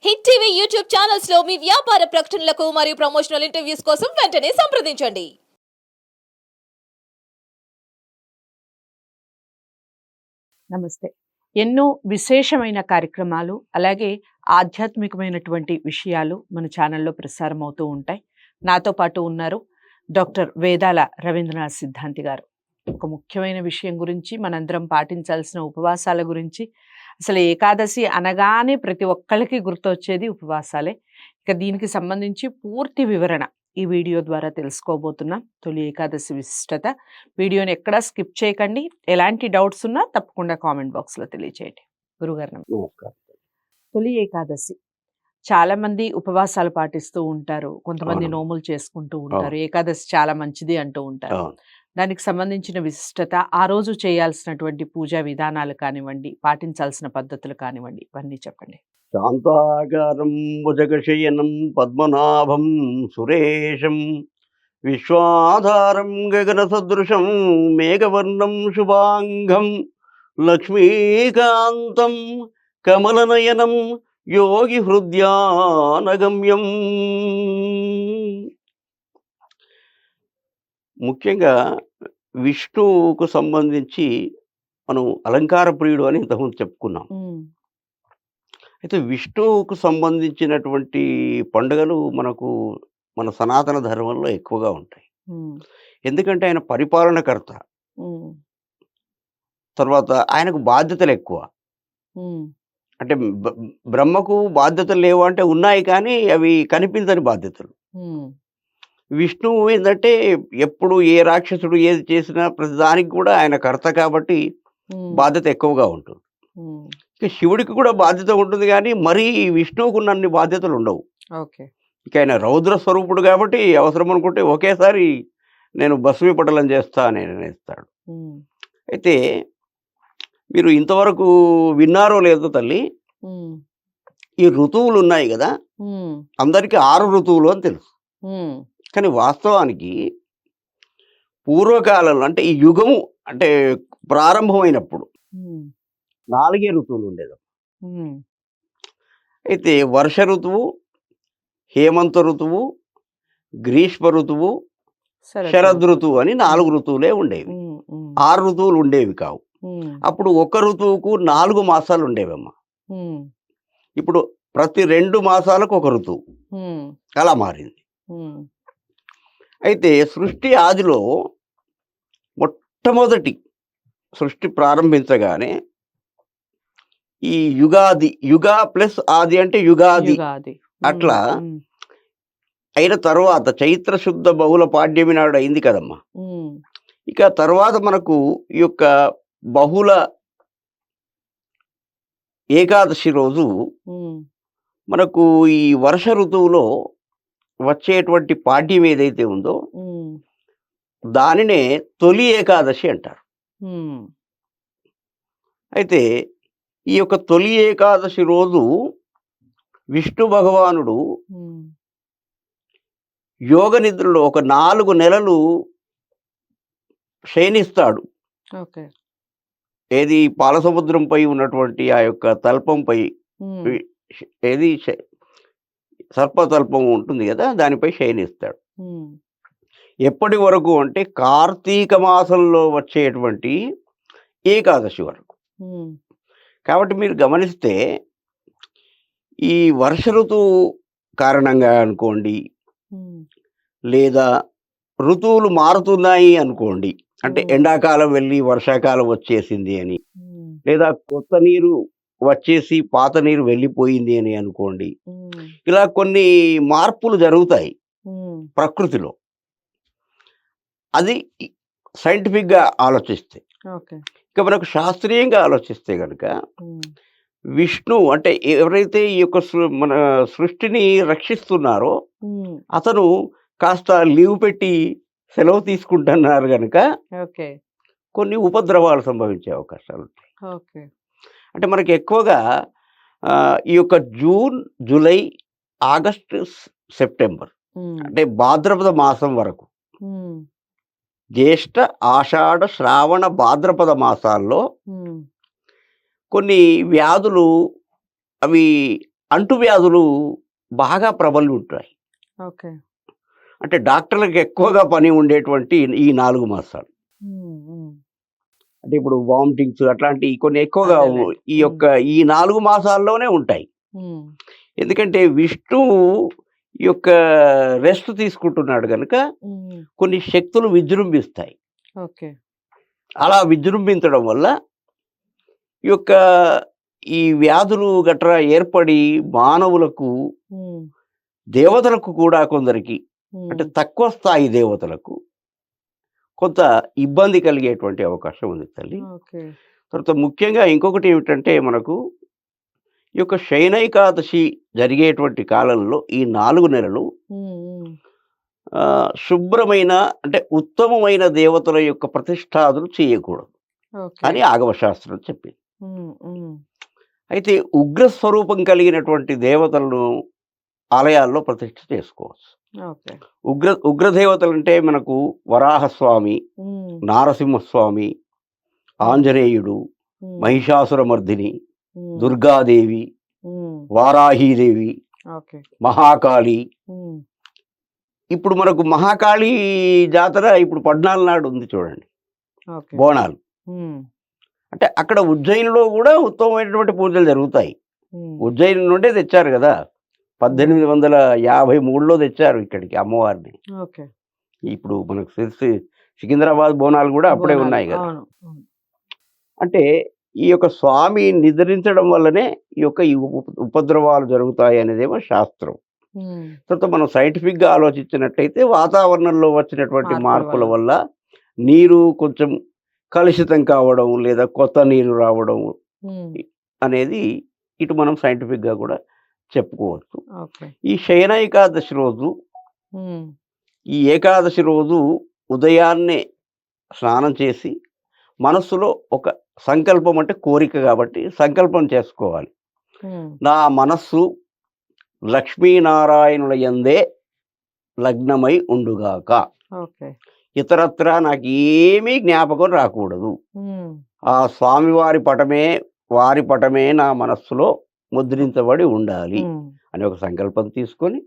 Hit TV YouTube channels లో మీ వ్యాపార ప్రకటనలకు మరియు ప్రమోషనల్ ఇంటర్వ్యూస్ కోసం వెంటనే సంప్రదించండి. నమస్తే. ఎన్నో విశేషమైన కార్యక్రమాలు, అలాగే ఆధ్యాత్మికమైనటువంటి విషయాలు మన ఛానల్లో ప్రసారం అవుతూ ఉంటాయి. నాతో పాటు ఉన్నారు డాక్టర్ వేదాల రవీంద్రనాథ్ సిద్ధాంతి గారు. ఒక ముఖ్యమైన విషయం గురించి, మనందరం పాటించాల్సిన ఉపవాసాల గురించి. అసలు ఏకాదశి అనగానే ప్రతి ఒక్కళ్ళకి గుర్తొచ్చేది ఉపవాసాలే. ఇక దీనికి సంబంధించి పూర్తి వివరణ ఈ వీడియో ద్వారా తెలుసుకోబోతున్నాం. తొలి ఏకాదశి విశిష్టత. వీడియోని ఎక్కడా స్కిప్ చేయకండి. ఎలాంటి డౌట్స్ ఉన్నా తప్పకుండా కామెంట్ బాక్స్లో తెలియచేయండి. గురుగారు నమస్కారం. తొలి ఏకాదశి చాలా మంది ఉపవాసాలు పాటిస్తూ ఉంటారు, కొంతమంది అవును. నోములు చేసుకుంటూ ఉంటారు. ఏకాదశి చాలా మంచిది అంటూ ఉంటారు. అవును. దానికి సంబంధించిన విశిష్టత, ఆ రోజు చేయాల్సినటువంటి పూజా విధానాలు కానివ్వండి, పాటించాల్సిన పద్ధతులు కానివ్వండి, ఇవన్నీ చెప్పండి. శాంతాకారం భుజగశయనం పద్మనాభం సురేశం విశ్వాధారం గగన సదృశం మేఘవర్ణం శుభాంగం లక్ష్మీకాంతం కమలనయనం యోగి హృద్యానగమ్యం. ముఖ్యంగా విష్ణువుకు సంబంధించి మనం అలంకార ప్రియుడు అని ఇంతకుముందు చెప్పుకున్నాం. అయితే విష్ణువుకు సంబంధించినటువంటి పండుగలు మన సనాతన ధర్మంలో ఎక్కువగా ఉంటాయి. ఎందుకంటే ఆయన పరిపాలనకర్త, తర్వాత ఆయనకు బాధ్యతలు ఎక్కువ. అంటే బ్రహ్మకు బాధ్యతలు లేవు అంటే ఉన్నాయి, కానీ అవి కనిపించని బాధ్యతలు. విష్ణువు ఏంటంటే ఎప్పుడు ఏ రాక్షసుడు ఏది చేసినా ప్రతిదానికి కూడా ఆయన కర్త కాబట్టి బాధ్యత ఎక్కువగా ఉంటుంది. ఇక శివుడికి కూడా బాధ్యత ఉంటుంది, కానీ మరీ విష్ణువుకు అన్ని బాధ్యతలు ఉండవు. ఇక ఆయన రౌద్ర స్వరూపుడు కాబట్టి అవసరం అనుకుంటే ఒకేసారి నేను భస్మీపటలం చేస్తా అని నిర్ణయిస్తాడు. అయితే మీరు ఇంతవరకు విన్నారో లేదో తల్లి, ఈ ఋతువులు ఉన్నాయి కదా, అందరికీ 6 ఋతువులు అని తెలుసు. కానీ వాస్తవానికి పూర్వకాలంలో అంటే ఈ యుగము అంటే ప్రారంభమైనప్పుడు 4 ఋతువులు ఉండేది. అయితే వర్ష ఋతువు, హేమంత ఋతువు, గ్రీష్మ ఋతువు, శరద్ ఋతువు అని 4 ఋతువులే ఉండేవి. 6 ఋతువులు ఉండేవి కావు. అప్పుడు ఒక ఋతువుకు 4 మాసాలు ఉండేవమ్మా. ఇప్పుడు ప్రతి 2 మాసాలకు ఒక ఋతువు అలా మారింది. అయితే సృష్టి ఆదిలో మొట్టమొదటి సృష్టి ప్రారంభించగానే ఈ యుగాది, యుగా ప్లస్ ఆది అంటే యుగాది, అట్లా అయిన తర్వాత చైత్ర శుద్ధ బహుళ పాడ్యమి నాడు అయింది కదమ్మా. ఇక తర్వాత మనకు ఈ యొక్క బహుళ ఏకాదశి రోజు మనకు ఈ వర్ష ఋతువులో వచ్చేటువంటి పాడ్యం ఏదైతే ఉందో దానినే తొలి ఏకాదశి అంటారు. అయితే ఈ యొక్క తొలి ఏకాదశి రోజు విష్ణు భగవానుడు యోగ నిద్రలో ఒక 4 నెలలు శయనిస్తాడు. ఏది పాలసముద్రంపై ఉన్నటువంటి ఆ యొక్క తల్పంపై, ఏది సర్పతల్పం ఉంటుంది కదా, దానిపై శయనిస్తాడు. ఎప్పటి వరకు అంటే కార్తీక మాసంలో వచ్చేటువంటి ఏకాదశి వరకు. కాబట్టి మీరు గమనిస్తే ఈ వర్ష ఋతువు కారణంగా అనుకోండి, లేదా ఋతువులు మారుతున్నాయి అనుకోండి, అంటే ఎండాకాలం వెళ్ళి వర్షాకాలం వచ్చేసింది అని, లేదా కొత్త నీరు వచ్చేసి పాత నీరు వెళ్ళిపోయింది అని అనుకోండి. ఇలా కొన్ని మార్పులు జరుగుతాయి ప్రకృతిలో. అది సైంటిఫిక్గా ఆలోచిస్తే. ఇక మనకు శాస్త్రీయంగా ఆలోచిస్తే కనుక విష్ణు అంటే ఎవరైతే ఈ యొక్క మన సృష్టిని రక్షిస్తున్నారో అతను కాస్త లీవ్ పెట్టి సెలవు తీసుకుంటున్నారు కనుక కొన్ని ఉపద్రవాలు సంభవించే అవకాశాలు ఉంటాయి. అంటే మనకి ఎక్కువగా ఈ యొక్క జూన్, జూలై, ఆగస్టు, సెప్టెంబర్ అంటే భాద్రపద మాసం వరకు, జ్యేష్ఠ, ఆషాఢ, శ్రావణ, భాద్రపద మాసాల్లో కొన్ని వ్యాధులు అవి అంటువ్యాధులు బాగా ప్రబలి ఉంటాయి. ఓకే. అంటే డాక్టర్లకు ఎక్కువగా పని ఉండేటువంటి ఈ 4 మాసాలు. అంటే ఇప్పుడు వామిటింగ్స్ అట్లాంటివి కొన్ని ఎక్కువగా అదేలే. ఈ యొక్క ఈ 4 మాసాల్లోనే ఉంటాయి. ఎందుకంటే విష్ణువు ఈ యొక్క రెస్ట్ తీసుకుంటున్నాడు గనుక కొన్ని శక్తులు విజృంభిస్తాయి. ఓకే. అలా విజృంభించడం వల్ల ఈ యొక్క ఈ వ్యాధులు గట్రా ఏర్పడి మానవులకు, దేవతలకు కూడా కొందరికి అంటే తక్కువ స్థాయి దేవతలకు కొంత ఇబ్బంది కలిగేటువంటి అవకాశం ఉంది తల్లి. ఓకే. తర్వాత ముఖ్యంగా ఇంకొకటి ఏమిటంటే మనకు ఈ యొక్క శయనైకాదశి జరిగేటువంటి కాలంలో ఈ 4 నెలలు శుభ్రమైన అంటే ఉత్తమమైన దేవతల యొక్క ప్రతిష్ఠాదులు చేయకూడదు అని ఆగమశాస్త్రం చెప్పింది. అయితే ఉగ్ర స్వరూపం కలిగినటువంటి దేవతలను ఆలయాల్లో ప్రతిష్ఠ చేసుకోవచ్చు. ఓకే. ఉగ్రదేవతలు అంటే మనకు వరాహస్వామి, నారసింహస్వామి, ఆంజనేయుడు, మహిషాసురమర్దిని, దుర్గాదేవి, వారాహీదేవి, ఓకే. మహాకాళి. ఇప్పుడు మనకు మహాకాళి జాతర ఇప్పుడు 14 నాడు ఉంది చూడండి, ఓకే. బోనాలు. అంటే అక్కడ ఉజ్జయినిలో కూడా ఉత్తమమైనటువంటి పూజలు జరుగుతాయి. ఉజ్జయిని నుండే తెచ్చారు కదా, 1853లో తెచ్చారు ఇక్కడికి అమ్మవారిని. ఓకే. ఇప్పుడు మనకు తెలిసి సికింద్రాబాద్ బోనాలు కూడా అప్పుడే ఉన్నాయి కదా. అంటే ఈ యొక్క స్వామి నిద్రించడం వల్లనే ఈ యొక్క ఉపద్రవాలు జరుగుతాయి అనేదేమో శాస్త్రం. తర్వాత మనం సైంటిఫిక్గా ఆలోచించినట్లయితే వాతావరణంలో వచ్చినటువంటి మార్పుల వల్ల నీరు కొంచెం కలుషితం కావడం లేదా కొత్త నీరు రావడం అనేది ఇటు మనం సైంటిఫిక్గా కూడా చెప్పుకోవచ్చు. ఈ శయన ఏకాదశి రోజు, ఈ ఏకాదశి రోజు ఉదయాన్నే స్నానం చేసి మనస్సులో ఒక సంకల్పం, అంటే కోరిక కాబట్టి సంకల్పం చేసుకోవాలి. నా మనస్సు లక్ష్మీనారాయణుల యందే లగ్నమై ఉండుగాక, ఇతరత్రా నాకు ఏమీ జ్ఞాపకం రాకూడదు, ఆ స్వామివారి పటమే, వారి పటమే నా మనస్సులో ముద్రించబడి ఉండాలి అని ఒక సంకల్పం తీసుకొని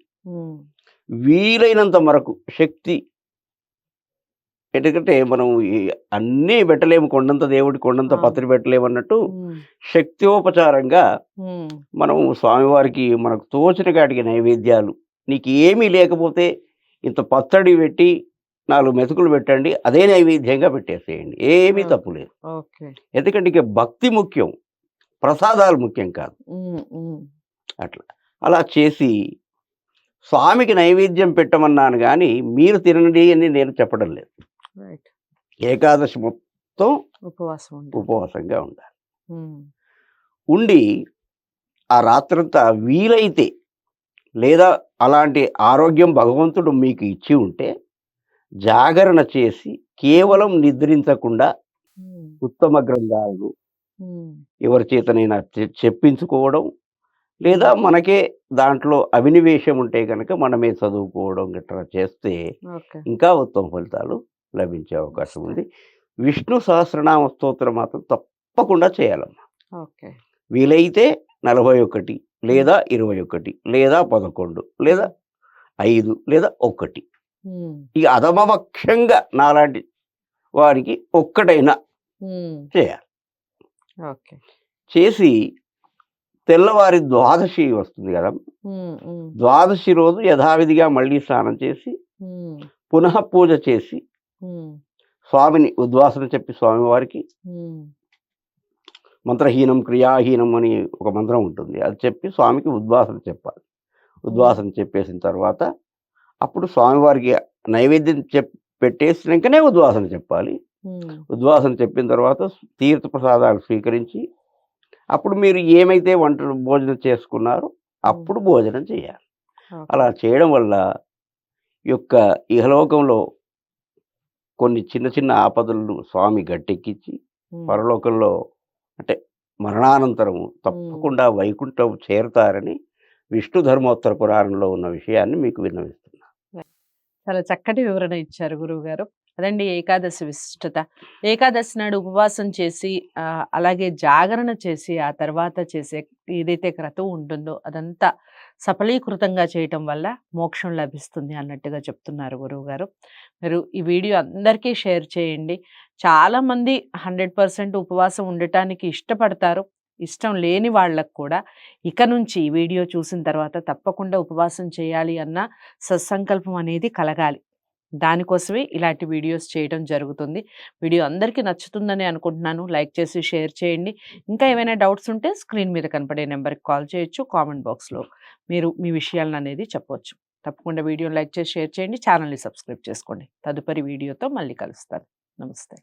వీలైనంత వరకు శక్తి, ఎందుకంటే మనం అన్నీ పెట్టలేము, కొండంత దేవుడి కొండంత పత్రి పెట్టలేము అన్నట్టు శక్తిోపచారంగా మనం స్వామివారికి మనకు తోచిన కాటికి నైవేద్యాలు, నీకు ఏమీ లేకపోతే ఇంత పచ్చడి పెట్టి 4 మెతుకులు పెట్టండి, అదే నైవేద్యంగా పెట్టేసేయండి, ఏమీ తప్పు లేదు. ఎందుకంటే ఇక భక్తి ముఖ్యం, ప్రసాదాలు ముఖ్యం కాదు. అట్లా అలా చేసి స్వామికి నైవేద్యం పెట్టమన్నాను కానీ మీరు తినండి అని నేను చెప్పడం లేదు. ఏకాదశి మొత్తం ఉపవాసంగా ఉండాలి. ఉండి ఆ రాత్రంతా వీలైతే, లేదా అలాంటి ఆరోగ్యం భగవంతుడు మీకు ఇచ్చి ఉంటే జాగరణ చేసి కేవలం నిద్రించకుండా ఉత్తమ గ్రంథాలను ఎవరి చేతనైనా చెప్పించుకోవడం, లేదా మనకే దాంట్లో అభినివేశం ఉంటే కనుక మనమే చదువుకోవడం గట్రా చేస్తే ఇంకా ఉత్తమ ఫలితాలు లభించే అవకాశం ఉంది. విష్ణు సహస్రనామ స్తోత్రం మాత్రం తప్పకుండా చేయాలమ్మా. వీలైతే 41 లేదా 21 లేదా 11 లేదా 5 లేదా 1, ఇక అధమపక్షంగా నాలాంటి వారికి ఒక్కటైనా చేయాలి. చేసి తెల్లవారి ద్వాదశి వస్తుంది కదా, ద్వాదశి రోజు యథావిధిగా మళ్ళీ స్నానం చేసి పునః పూజ చేసి స్వామిని ఉద్వాసన చెప్పి, స్వామివారికి మంత్రహీనం క్రియాహీనం అని ఒక మంత్రం ఉంటుంది, అది చెప్పి స్వామికి ఉద్వాసన చెప్పాలి. ఉద్వాసన చెప్పేసిన తర్వాత అప్పుడు స్వామివారికి నైవేద్యం పెట్టేసినాకనే ఉద్వాసన చెప్పాలి. ఉద్వాసన చెప్పిన తర్వాత తీర్థ ప్రసాదాలు స్వీకరించి అప్పుడు మీరు ఏమైతే భోజనం చేసుకున్నారో అప్పుడు భోజనం చేయాలి. అలా చేయడం వల్ల ఈ యొక్క ఇహలోకంలో కొన్ని చిన్న చిన్న ఆపదలను స్వామి గట్టెక్కించి పరలోకంలో అంటే మరణానంతరము తప్పకుండా వైకుంఠం చేరతారని విష్ణు ధర్మోత్తర పురాణంలో ఉన్న విషయాన్ని మీకు విన్నవిస్తున్నా. చాలా చక్కటి వివరణ ఇచ్చారు గురువు గారు. అదండి ఏకాదశి విశిష్టత. ఏకాదశి నాడు ఉపవాసం చేసి అలాగే జాగరణ చేసి ఆ తర్వాత చేసే ఏదైతే క్రతువు ఉంటుందో అదంతా సఫలీకృతంగా చేయటం వల్ల మోక్షం లభిస్తుంది అన్నట్టుగా చెప్తున్నారు గురువుగారు. మీరు ఈ వీడియో అందరికీ షేర్ చేయండి. చాలామంది 100% ఉపవాసం ఉండటానికి ఇష్టపడతారు. ఇష్టం లేని వాళ్ళకు కూడా ఇక నుంచి ఈ వీడియో చూసిన తర్వాత తప్పకుండా ఉపవాసం చేయాలి అన్న సత్సంకల్పం అనేది కలగాలి. దానికోసమే ఇలాంటి వీడియోస్ చేయడం జరుగుతుంది. వీడియో అందరికీ నచ్చుతుందని అనుకుంటున్నాను. లైక్ చేసి షేర్ చేయండి. ఇంకా ఏమైనా డౌట్స్ ఉంటే స్క్రీన్ మీద కనపడే నెంబర్కి కాల్ చేయొచ్చు. కామెంట్ బాక్స్లో మీరు మీ విషయాలను అనేది చెప్పవచ్చు. తప్పకుండా వీడియోని లైక్ చేసి షేర్ చేయండి. ఛానల్ని సబ్స్క్రైబ్ చేసుకోండి. తదుపరి వీడియోతో మళ్ళీ కలుస్తాను. నమస్తే.